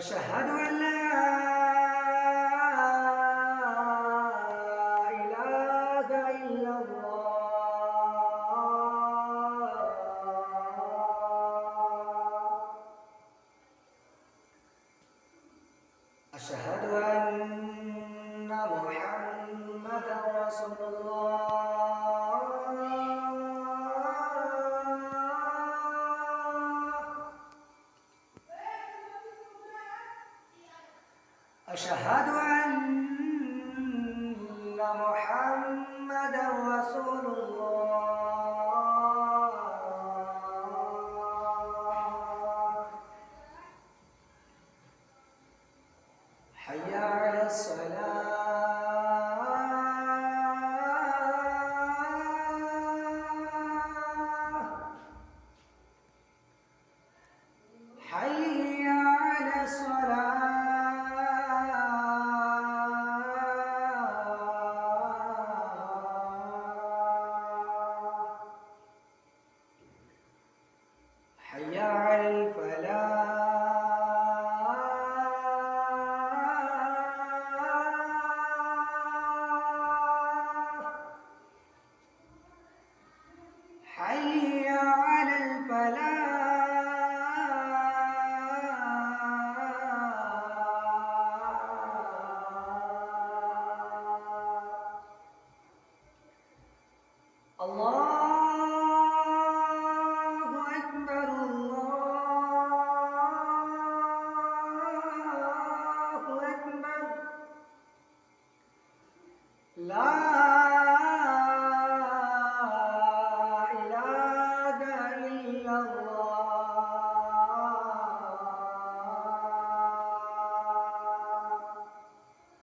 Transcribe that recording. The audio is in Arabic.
أشهد أن لا إله إلا الله. أشهد أن محمدا رسول الله. أشهد أن محمدا رسول الله. حي على الصلاة. حي على الصلاة. حي على الفلاح. حي على الفلاح. الله أكبر الله أكبر. لا